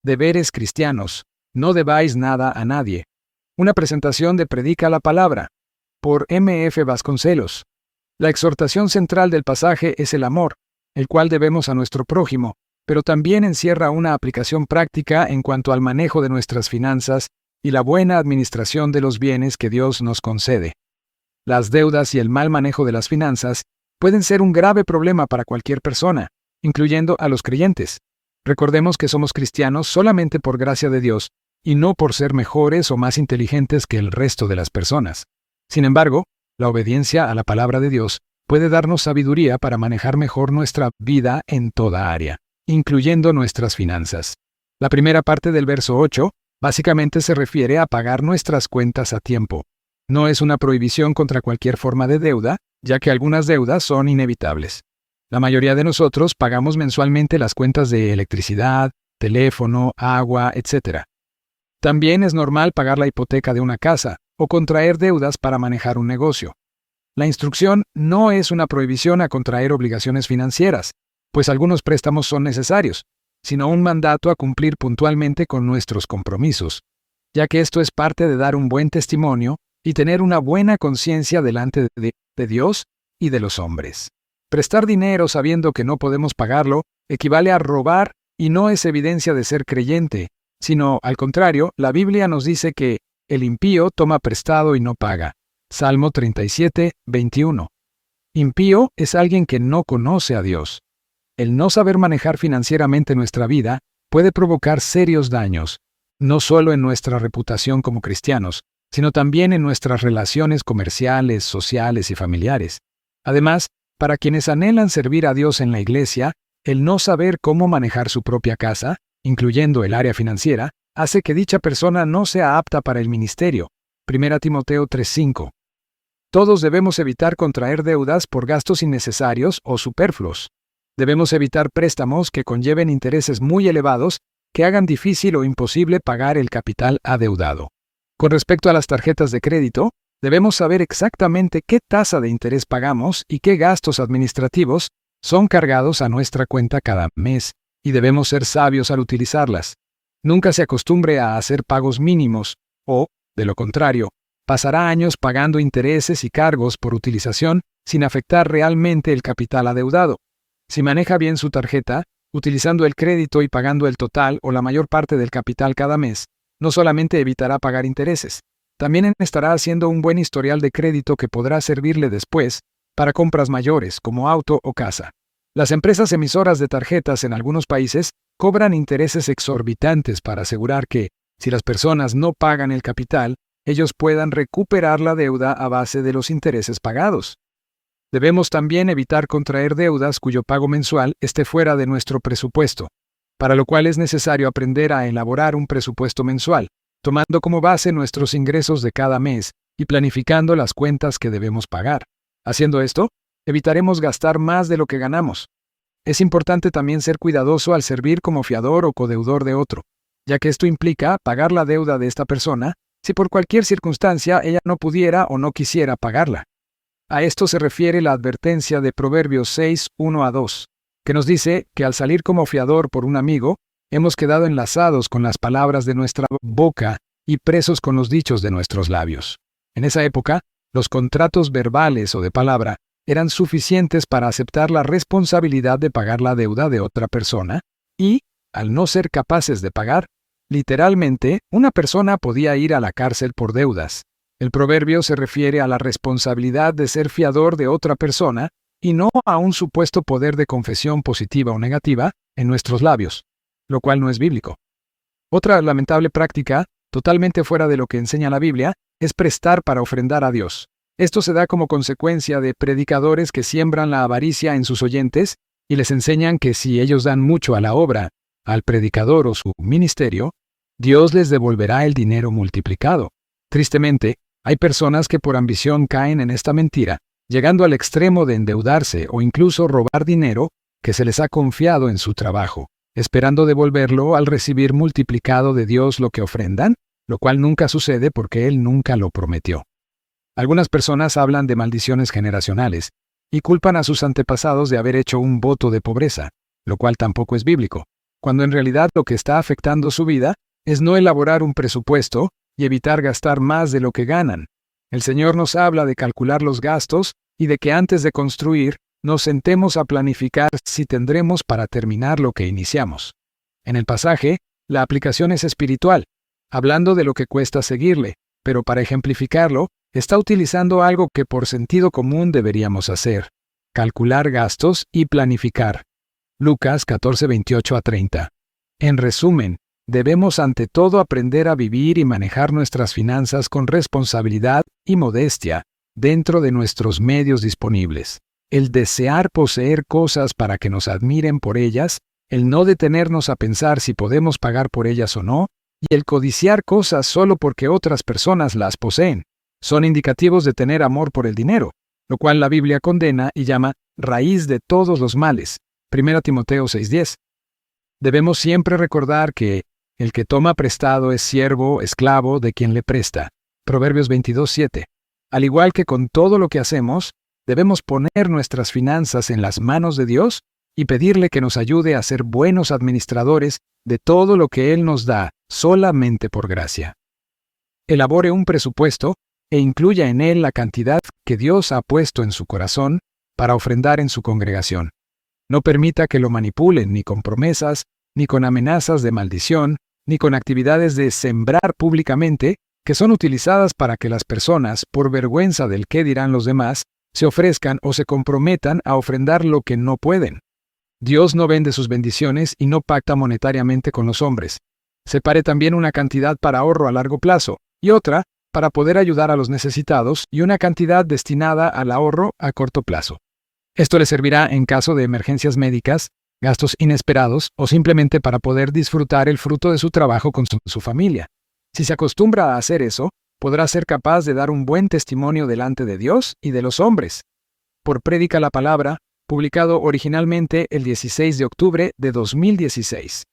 Deberes cristianos. No debáis nada a nadie. Una presentación de Predica la Palabra, por M.F. Vasconcelos. La exhortación central del pasaje es el amor, el cual debemos a nuestro prójimo, pero también encierra una aplicación práctica en cuanto al manejo de nuestras finanzas y la buena administración de los bienes que Dios nos concede. Las deudas y el mal manejo de las finanzas pueden ser un grave problema para cualquier persona, incluyendo a los creyentes. Recordemos que somos cristianos solamente por gracia de Dios, y no por ser mejores o más inteligentes que el resto de las personas. Sin embargo, la obediencia a la palabra de Dios puede darnos sabiduría para manejar mejor nuestra vida en toda área, incluyendo nuestras finanzas. La primera parte del verso 8 básicamente se refiere a pagar nuestras cuentas a tiempo. No es una prohibición contra cualquier forma de deuda, ya que algunas deudas son inevitables. La mayoría de nosotros pagamos mensualmente las cuentas de electricidad, teléfono, agua, etc. También es normal pagar la hipoteca de una casa o contraer deudas para manejar un negocio. La instrucción no es una prohibición a contraer obligaciones financieras, pues algunos préstamos son necesarios, sino un mandato a cumplir puntualmente con nuestros compromisos, ya que esto es parte de dar un buen testimonio y tener una buena conciencia delante de Dios y de los hombres. Prestar dinero sabiendo que no podemos pagarlo equivale a robar y no es evidencia de ser creyente, sino, al contrario, la Biblia nos dice que el impío toma prestado y no paga. Salmo 37, 21. Impío es alguien que no conoce a Dios. El no saber manejar financieramente nuestra vida puede provocar serios daños, no solo en nuestra reputación como cristianos, sino también en nuestras relaciones comerciales, sociales y familiares. Además, para quienes anhelan servir a Dios en la iglesia, el no saber cómo manejar su propia casa, incluyendo el área financiera, hace que dicha persona no sea apta para el ministerio. 1 Timoteo 3:5. Todos debemos evitar contraer deudas por gastos innecesarios o superfluos. Debemos evitar préstamos que conlleven intereses muy elevados que hagan difícil o imposible pagar el capital adeudado. Con respecto a las tarjetas de crédito, debemos saber exactamente qué tasa de interés pagamos y qué gastos administrativos son cargados a nuestra cuenta cada mes, y debemos ser sabios al utilizarlas. Nunca se acostumbre a hacer pagos mínimos, o, de lo contrario, pasará años pagando intereses y cargos por utilización sin afectar realmente el capital adeudado. Si maneja bien su tarjeta, utilizando el crédito y pagando el total o la mayor parte del capital cada mes, no solamente evitará pagar intereses, también estará haciendo un buen historial de crédito que podrá servirle después para compras mayores como auto o casa. Las empresas emisoras de tarjetas en algunos países cobran intereses exorbitantes para asegurar que, si las personas no pagan el capital, ellos puedan recuperar la deuda a base de los intereses pagados. Debemos también evitar contraer deudas cuyo pago mensual esté fuera de nuestro presupuesto, para lo cual es necesario aprender a elaborar un presupuesto mensual, tomando como base nuestros ingresos de cada mes y planificando las cuentas que debemos pagar. Haciendo esto, evitaremos gastar más de lo que ganamos. Es importante también ser cuidadoso al servir como fiador o codeudor de otro, ya que esto implica pagar la deuda de esta persona si por cualquier circunstancia ella no pudiera o no quisiera pagarla. A esto se refiere la advertencia de Proverbios 6, 1-2, que nos dice que al salir como fiador por un amigo, hemos quedado enlazados con las palabras de nuestra boca y presos con los dichos de nuestros labios. En esa época, los contratos verbales o de palabra eran suficientes para aceptar la responsabilidad de pagar la deuda de otra persona y, al no ser capaces de pagar, literalmente, una persona podía ir a la cárcel por deudas. El proverbio se refiere a la responsabilidad de ser fiador de otra persona y no a un supuesto poder de confesión positiva o negativa en nuestros labios, lo cual no es bíblico. Otra lamentable práctica, totalmente fuera de lo que enseña la Biblia, es prestar para ofrendar a Dios. Esto se da como consecuencia de predicadores que siembran la avaricia en sus oyentes y les enseñan que si ellos dan mucho a la obra, al predicador o su ministerio, Dios les devolverá el dinero multiplicado. Tristemente, hay personas que por ambición caen en esta mentira, llegando al extremo de endeudarse o incluso robar dinero que se les ha confiado en su trabajo, esperando devolverlo al recibir multiplicado de Dios lo que ofrendan, lo cual nunca sucede porque Él nunca lo prometió. Algunas personas hablan de maldiciones generacionales y culpan a sus antepasados de haber hecho un voto de pobreza, lo cual tampoco es bíblico. cuando en realidad lo que está afectando su vida es no elaborar un presupuesto y evitar gastar más de lo que ganan. El Señor nos habla de calcular los gastos y de que antes de construir, nos sentemos a planificar si tendremos para terminar lo que iniciamos. En el pasaje, la aplicación es espiritual, hablando de lo que cuesta seguirle, pero para ejemplificarlo, está utilizando algo que por sentido común deberíamos hacer: calcular gastos y planificar. Lucas 14:28-30. En resumen, debemos ante todo aprender a vivir y manejar nuestras finanzas con responsabilidad y modestia dentro de nuestros medios disponibles. El desear poseer cosas para que nos admiren por ellas, el no detenernos a pensar si podemos pagar por ellas o no, y el codiciar cosas solo porque otras personas las poseen, son indicativos de tener amor por el dinero, lo cual la Biblia condena y llama raíz de todos los males. 1 Timoteo 6:10. Debemos siempre recordar que el que toma prestado es siervo, esclavo de quien le presta. Proverbios 22:7. Al igual que con todo lo que hacemos, debemos poner nuestras finanzas en las manos de Dios y pedirle que nos ayude a ser buenos administradores de todo lo que Él nos da solamente por gracia. Elabore un presupuesto e incluya en él la cantidad que Dios ha puesto en su corazón para ofrendar en su congregación. No permita que lo manipulen ni con promesas, ni con amenazas de maldición, ni con actividades de sembrar públicamente que son utilizadas para que las personas, por vergüenza del qué dirán los demás, se ofrezcan o se comprometan a ofrendar lo que no pueden. Dios no vende sus bendiciones y no pacta monetariamente con los hombres. Separe también una cantidad para ahorro a largo plazo y otra para poder ayudar a los necesitados y una cantidad destinada al ahorro a corto plazo. Esto le servirá en caso de emergencias médicas, gastos inesperados o simplemente para poder disfrutar el fruto de su trabajo con su familia. Si se acostumbra a hacer eso, podrá ser capaz de dar un buen testimonio delante de Dios y de los hombres. Por Predica la Palabra, publicado originalmente el 16 de octubre de 2016.